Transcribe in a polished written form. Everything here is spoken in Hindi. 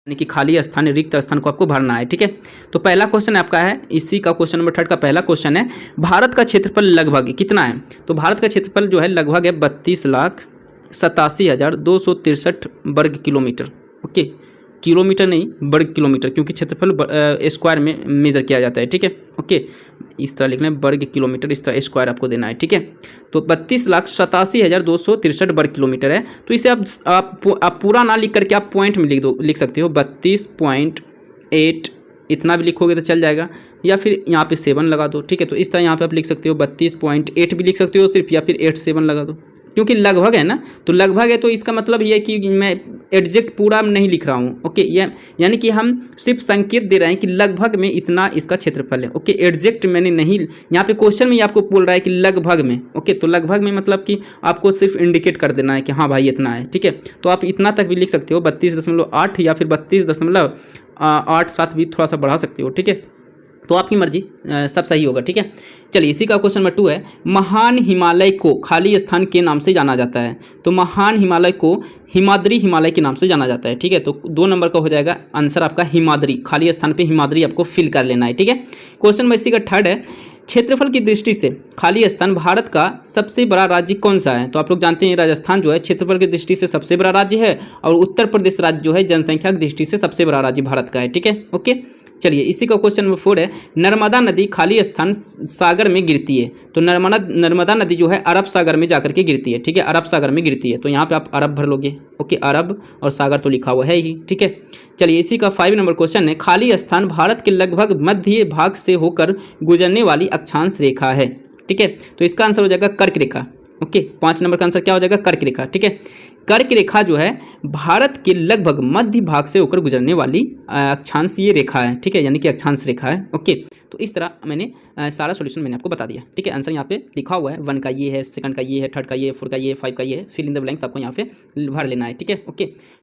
यानी कि खाली स्थान रिक्त स्थान को आपको भरना है। ठीक है, तो पहला क्वेश्चन आपका है इसी का क्वेश्चन नंबर 3 का पहला क्वेश्चन है, भारत का क्षेत्रफल लगभग कितना है? तो भारत का क्षेत्रफल जो है लगभग है 32,87,263 वर्ग किलोमीटर। ओके, किलोमीटर नहीं वर्ग किलोमीटर, क्योंकि क्षेत्रफल स्क्वायर में मेजर किया जाता है। ठीक है, ओके, इस तरह लिखना है वर्ग किलोमीटर, इस तरह स्क्वायर आपको देना है। ठीक है, तो 32,87,263 वर्ग किलोमीटर है। तो इसे आप पूरा ना लिख करके आप पॉइंट में लिख सकते हो 32.8, इतना भी लिखोगे तो चल जाएगा, या फिर यहाँ पे 7 लगा दो। ठीक है, तो इस तरह यहाँ पे आप लिख सकते हो 32.8 भी लिख सकते हो सिर्फ, या फिर 87 लगा दो, क्योंकि लगभग है ना, तो लगभग है तो इसका मतलब ये है कि मैं एग्जैक्ट पूरा नहीं लिख रहा हूँ। ओके, यानी कि हम सिर्फ संकेत दे रहे हैं कि लगभग में इतना इसका क्षेत्रफल है। ओके, एग्जैक्ट मैंने नहीं, यहाँ पे क्वेश्चन में आपको बोल रहा है कि लगभग में। ओके, तो लगभग में मतलब कि आपको सिर्फ इंडिकेट कर देना है कि हाँ भाई इतना है। ठीक है, तो आप इतना तक भी लिख सकते हो 32.8 या फिर 32.87 भी थोड़ा सा बढ़ा सकते हो। ठीक है, तो आपकी मर्जी, सब सही होगा। ठीक है, चलिए इसी का क्वेश्चन नंबर 2 है, महान हिमालय को खाली स्थान के नाम से जाना जाता है? तो महान हिमालय को हिमाद्री हिमालय के नाम से जाना जाता है। ठीक है, तो 2 नंबर का हो जाएगा आंसर आपका हिमाद्री, खाली स्थान पे हिमाद्री आपको फिल कर लेना है। ठीक है, क्वेश्चन नंबर इसी का 3 है, क्षेत्रफल की दृष्टि से खाली स्थान भारत का सबसे बड़ा राज्य कौन सा है? तो आप लोग जानते हैं राजस्थान जो है क्षेत्रफल की दृष्टि से सबसे बड़ा राज्य है, और उत्तर प्रदेश राज्य जो है जनसंख्या की दृष्टि से सबसे बड़ा राज्य भारत का है। ठीक है, ओके, चलिए इसी का क्वेश्चन नंबर 4 है, नर्मदा नदी खाली स्थान सागर में गिरती है? तो नर्मदा नदी जो है अरब सागर में जाकर के गिरती है। ठीक है, अरब सागर में गिरती है, तो यहाँ पे आप अरब भर लोगे। ओके, अरब और सागर तो लिखा हुआ है ही। ठीक है, चलिए इसी का 5 नंबर क्वेश्चन है, खाली स्थान भारत के लगभग मध्य भाग से होकर गुजरने वाली अक्षांश रेखा है? ठीक है, तो इसका आंसर हो जाएगा कर्क रेखा। ओके, 5 नंबर का आंसर क्या हो जाएगा? कर्क रेखा। ठीक है, कर्क रेखा जो है भारत के लगभग मध्य भाग से होकर गुजरने वाली अक्षांश ये रेखा है। ठीक है, यानी कि अक्षांश रेखा है। ओके, तो इस तरह मैंने सारा सॉल्यूशन मैंने आपको बता दिया। ठीक है, आंसर यहाँ पे लिखा हुआ है, 1 का ये है, 2nd का ये है, 3rd का ये है, 4 का ये है, 5 का ये है, फिल इन द ब्लैंक्स आपको यहाँ पे भर लेना है। ठीक है, ओके।